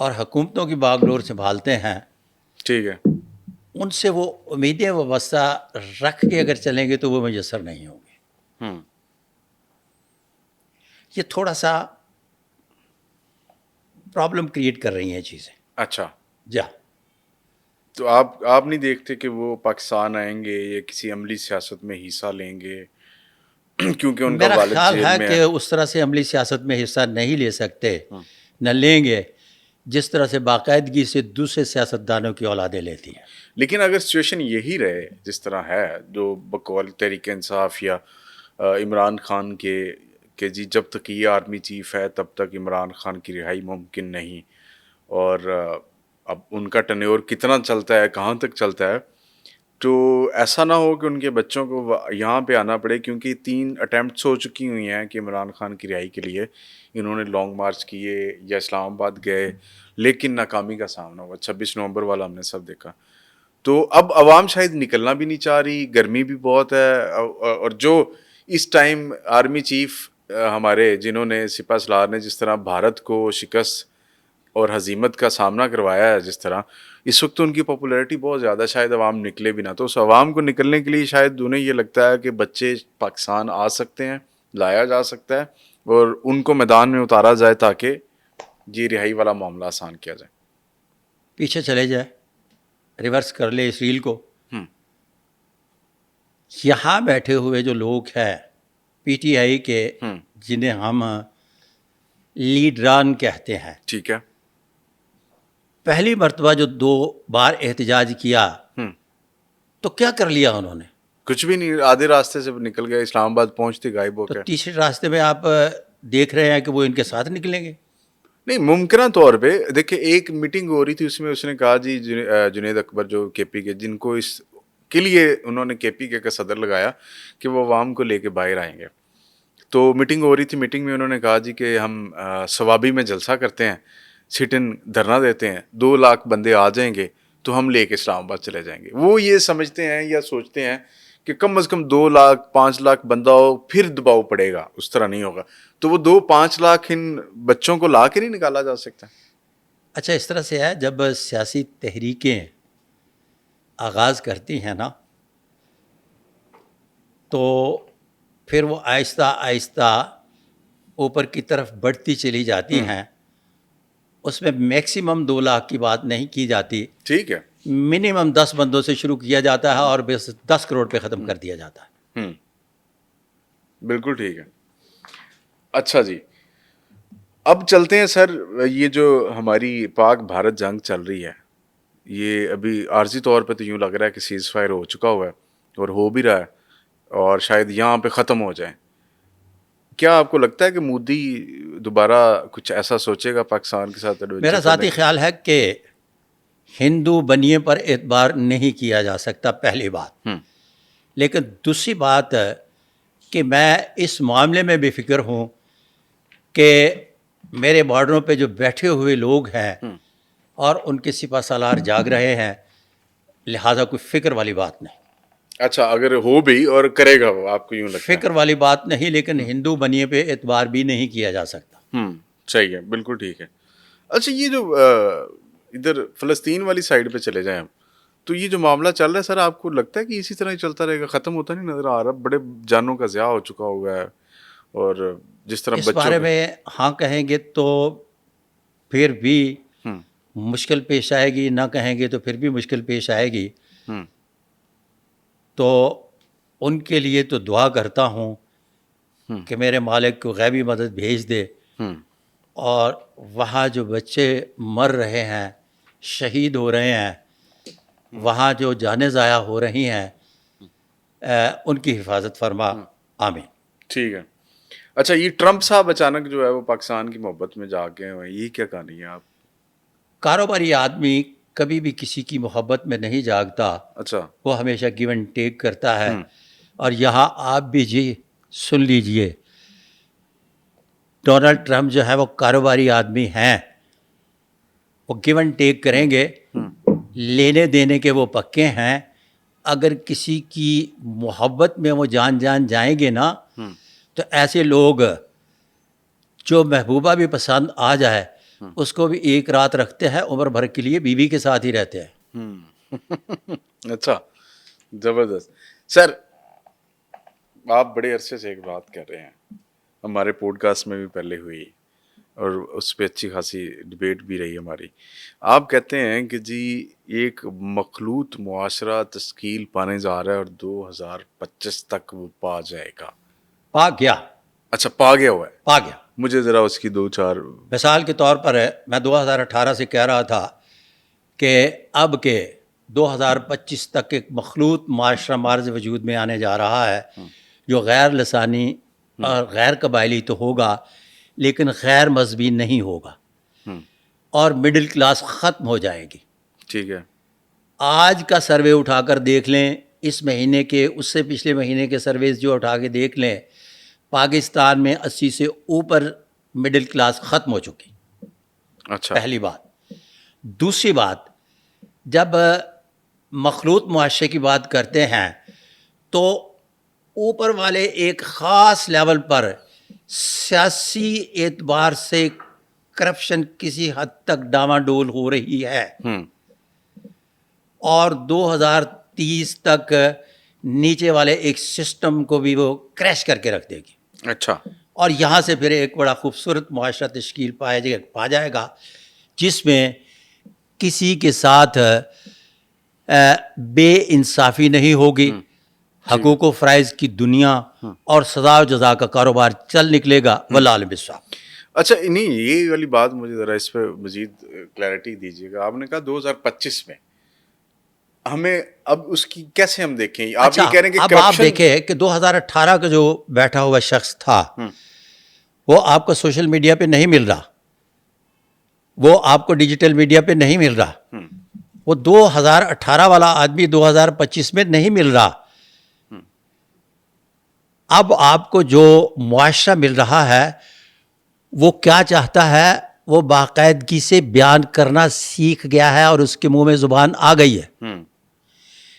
और हुकूमतों की बागडोर संभालते हैं, ठीक है। उनसे वो उम्मीदें वाबस्ता रख के अगर चलेंगे तो वो मुयस्सर नहीं होंगे। हम्म। ये थोड़ा सा प्रॉब्लम क्रिएट कर रही हैं चीज़ें। अच्छा, जा तो आप नहीं देखते कि वो पाकिस्तान आएंगे या किसी अमली सियासत में हिस्सा लेंगे क्योंकि उनका मेरा वालिद ख्याल जेल है में कि है। उस तरह से अमली सियासत में हिस्सा नहीं ले सकते, हम्म। न लेंगे, जिस तरह से बाकायदगी से दूसरे सियासतदानों की औलादें लेती हैं। लेकिन अगर सिचुएशन यही रहे जिस तरह है, जो बकौल तहरीक इंसाफ या इमरान खान के जी जब तक ये आर्मी चीफ है तब तक इमरान खान की रिहाई मुमकिन नहीं, और अब उनका टन्योर कितना चलता है, कहाँ तक चलता है, तो ऐसा ना हो कि उनके बच्चों को यहाँ पे आना पड़े, क्योंकि 3 अटेम्प्ट्स हो चुकी हुई हैं कि इमरान खान की रिहाई के लिए इन्होंने लॉन्ग मार्च किए या इस्लामाबाद गए, लेकिन नाकामी का सामना हुआ। 26 नवंबर वाला हमने सब देखा। तो अब आवाम शायद निकलना भी नहीं चाह रही, गर्मी भी बहुत है, और जो इस टाइम आर्मी चीफ हमारे, जिन्होंने सिपह सलार ने जिस तरह भारत को शिकस्त और हजीमत का सामना करवाया है जिस तरह, इस वक्त तो उनकी पॉपुलैरिटी बहुत ज़्यादा, शायद अवाम निकले भी ना। तो उस अवाम को निकलने के लिए शायद उन्हें ये लगता है कि बच्चे पाकिस्तान आ सकते हैं, लाया जा सकता है और उनको मैदान में उतारा जाए ताकि ये रिहाई वाला मामला आसान किया जाए। पीछे चले जाए, रिवर्स कर ले इस रील को। हम्म। यहाँ बैठे हुए जो लोग हैं पीटीआई के, हम्म। जिन्हें हम लीडरान कहते हैं, ठीक है। पहली मर्तबा जो 2 बार एहतजाज किया हम्म। तो क्या कर लिया उन्होंने? कुछ भी नहीं, आधे रास्ते से निकल गए, इस्लामाबाद पहुंचते गायब हो तो गए। तीसरे रास्ते में आप देख रहे हैं कि वो इनके साथ निकलेंगे। नहीं, मुमकिन तौर पे देखिए, एक मीटिंग हो रही थी, उसमें उसने कहा जी जुनैद अकबर जो केपी के, जिनको इस के लिए उन्होंने केपी के का सदर लगाया कि वो अवाम को लेके बाहर आएंगे। तो मीटिंग हो रही थी, मीटिंग में उन्होंने कहा जी कि हम सवाबी में जलसा करते हैं, सिट इन धरना देते हैं, 2 लाख बंदे आ जाएंगे तो हम लेके इस्लामाबाद चले जाएंगे। वो ये समझते हैं या सोचते हैं कि कम से कम 2 लाख 5 लाख बंदा हो फिर दबाव पड़ेगा, उस तरह नहीं होगा। तो वो 2-5 लाख इन बच्चों को ला के नहीं निकाला जा सकता। अच्छा, इस तरह से है, जब सियासी तहरीकें आगाज़ करती हैं ना, तो फिर वो आहिस्ता आहिस्ता ऊपर की तरफ बढ़ती चली जाती हैं। उसमें मैक्सिमम 2 लाख की बात नहीं की जाती, ठीक है। मिनिमम 10 बंदों से शुरू किया जाता है और बस 10 करोड़ पे ख़त्म कर दिया जाता है। बिल्कुल ठीक है। अच्छा जी, अब चलते हैं सर, ये जो हमारी पाक भारत जंग चल रही है, ये अभी आर्जी तौर पे तो यूँ लग रहा है कि सीज़ फायर हो चुका हुआ है और हो भी रहा है और शायद यहाँ पे ख़त्म हो जाए। क्या आपको लगता है कि मोदी दोबारा कुछ ऐसा सोचेगा पाकिस्तान के साथ एडवेंचर मेरा करने ज़ाती का? ख्याल है कि हिंदू बनिए पर एतबार नहीं किया जा सकता, पहली बात। लेकिन दूसरी बात कि मैं इस मामले में बेफिक्र हूँ कि मेरे बॉर्डरों पे जो बैठे हुए लोग हैं और उनके सिपह सालार जाग रहे हैं, लिहाजा कोई फ़िक्र वाली बात नहीं। अच्छा, अगर हो भी और करेगा वो, आपको यूँ लगता है? फ़िक्र वाली बात नहीं, लेकिन हिंदू बनिए पे एतबार भी नहीं किया जा सकता। सही है, बिल्कुल ठीक है। अच्छा, ये जो इधर फ़लस्तीन वाली साइड पे चले जाएं हम, तो ये जो मामला चल रहा है सर, आपको लगता है कि इसी तरह ही चलता रहेगा, ख़त्म होता नहीं नज़र आ रहा? बड़े जानों का ज़िया हो चुका हुआ है और जिस तरह इस बच्चों बारे के। में हाँ कहेंगे तो फिर भी हम्म। मुश्किल पेश आएगी, ना कहेंगे तो फिर भी मुश्किल पेश आएगी। हम्म। तो उनके लिए तो दुआ करता हूँ कि मेरे मालिक को गैबी मदद भेज दे हम्म। और वहाँ जो बच्चे मर रहे हैं, शहीद हो रहे हैं, वहाँ जो जानें ज़ाया हो रही हैं, उनकी हिफाजत फरमा। आमीन। ठीक है। अच्छा, ये ट्रंप साहब अचानक जो है वो पाकिस्तान की मोहब्बत में जा गए हुए हैं, ये क्या कहानी है आप? कारोबारी आदमी कभी भी किसी की मोहब्बत में नहीं जागता, अच्छा। वो हमेशा गिव एंड टेक करता है। और यहाँ आप भी जी सुन लीजिए, डोनाल्ड ट्रंप जो है वो कारोबारी आदमी हैं, वो गिव एंड टेक करेंगे, लेने देने के वो पक्के हैं। अगर किसी की मोहब्बत में वो जान जाएंगे ना, तो ऐसे लोग जो महबूबा भी पसंद आ जाए उसको भी एक रात रखते हैं, उम्र भर के लिए बीवी के साथ ही रहते हैं। अच्छा, ज़बरदस्त। सर, आप बड़े अरसे से एक बात कर रहे हैं, हमारे पॉडकास्ट में भी पहले हुई और उस पे अच्छी खासी डिबेट भी रही हमारी। आप कहते हैं कि जी एक मखलूत मुआशरा तश्कील पाने जा रहा है और 2025 तक वो पा जाएगा। पा गया। अच्छा, पा गया हुआ है। पा गया। मुझे ज़रा उसकी 2-4 मिसाल के तौर पर मैं 2018 से कह रहा था कि अब के 2025 तक एक मखलूत माशरा मार्ज वजूद में आने जा रहा है जो गैर लसानी और गैर कबायली तो होगा, लेकिन गैर मजहबी नहीं होगा और मिडिल क्लास ख़त्म हो जाएगी। ठीक है। आज का सर्वे उठाकर देख लें, इस महीने के, उससे पिछले महीने के सर्वेज जो उठा के देख लें, पाकिस्तान में 80 से ऊपर मिडिल क्लास ख़त्म हो चुकी। अच्छा। पहली बात। दूसरी बात, जब मखलूत मुआशरे की बात करते हैं तो ऊपर वाले एक ख़ास लेवल पर सियासी एतबार से करप्शन किसी हद तक डामाडोल हो रही है और 2030 तक नीचे वाले एक सिस्टम को भी वो क्रैश करके रख देगी। अच्छा। और यहाँ से फिर एक बड़ा खूबसूरत मुआशरा तश्कील पा जाएगा जिसमें किसी के साथ बेइंसाफ़ी नहीं होगी, हकूक़ व फ़राइज़ की दुनिया और सज़ा व जज़ा का कारोबार चल निकलेगा। वल्लाह बिस्साब। अच्छा, नहीं, ये वाली बात मुझे ज़रा इस पे मज़ीद क्लैरिटी दीजिएगा। आपने कहा 2025 में, हमें अब उसकी कैसे हम देखें? आप अच्छा, ये कह रहे हैं कि अब आप करप्शन। देखें कि 2018 का जो बैठा हुआ शख्स था वो आपको सोशल मीडिया पे नहीं मिल रहा, वो आपको डिजिटल मीडिया पे नहीं मिल रहा, वो 2018 वाला आदमी 2025 में नहीं मिल रहा। अब आपको जो मुआशरा मिल रहा है वो क्या चाहता है, वो बाकायदगी से बयान करना सीख गया है और उसके मुंह में ज़ुबान आ गई है।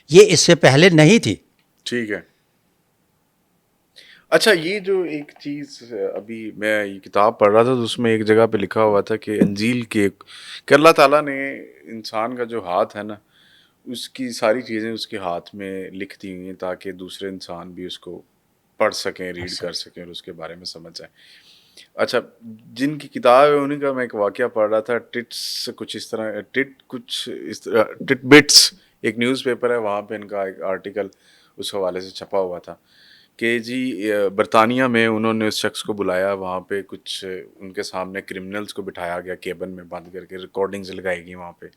ये इससे पहले नहीं थी। ठीक है। अच्छा, ये जो एक चीज़ अभी मैं ये किताब पढ़ रहा था तो उसमें एक जगह पे लिखा हुआ था कि अंजील के कि अल्लाह ताला ने इंसान का जो हाथ है ना, उसकी सारी चीज़ें उसके हाथ में लिख दी हुई हैं ताकि दूसरे इंसान भी उसको पढ़ सकें, रीड कर सकें और उसके बारे में समझ जाएं। अच्छा, जिनकी किताब है उन्हीं का मैं एक वाक़या पढ़ रहा था। टिटबिट्स एक न्यूज़पेपर है, वहाँ पे इनका एक आर्टिकल उस हवाले से छपा हुआ था कि जी बरतानिया में उन्होंने उस शख्स को बुलाया, वहाँ पे कुछ उनके सामने क्रिमिनल्स को बिठाया गया केबिन में बंद करके, रिकॉर्डिंग्स लगाई गई वहाँ पे,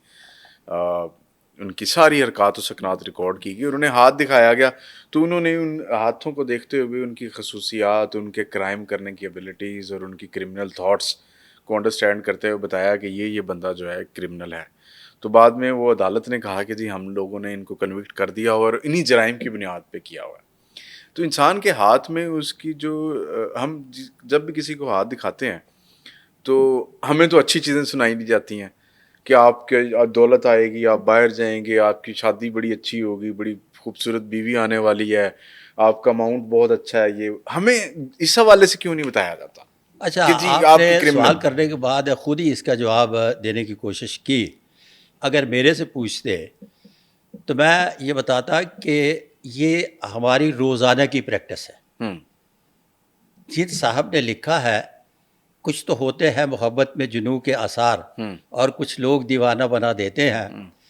उनकी सारी हरकत व सकनात रिकॉर्ड की गई और उन्हें हाथ दिखाया गया। तो उन्होंने उन हाथों को देखते हुए उनकी खसूसियात, उनके क्राइम करने की एबिलिटीज़ और उनकी क्रिमिनल थॉट्स को अंडरस्टैंड करते हुए बताया कि ये बंदा जो है क्रिमिनल है। तो बाद में वो अदालत ने कहा कि जी हम लोगों ने इनको कन्विक्ट कर दिया और इन्हीं जराइम की बुनियाद पे किया हुआ है। तो इंसान के हाथ में उसकी जो जब भी किसी को हाथ दिखाते हैं तो हमें तो अच्छी चीज़ें सुनाई दी जाती हैं कि आपके दौलत आएगी, आप बाहर जाएंगे, आपकी शादी बड़ी अच्छी होगी, बड़ी खूबसूरत बीवी आने वाली है, आपका अमाउंट बहुत अच्छा है। ये हमें इस हवाले से क्यों नहीं बताया जाता? अच्छा, कि जी आपने आपकी सवाल क्रिमिनल। करने के बाद खुद ही इसका जवाब देने की कोशिश की। अगर मेरे से पूछते तो मैं ये बताता कि ये हमारी रोज़ाना की प्रैक्टिस है। जिन साहब ने लिखा है, कुछ तो होते हैं मोहब्बत में जुनू के आसार और कुछ लोग दीवाना बना देते हैं,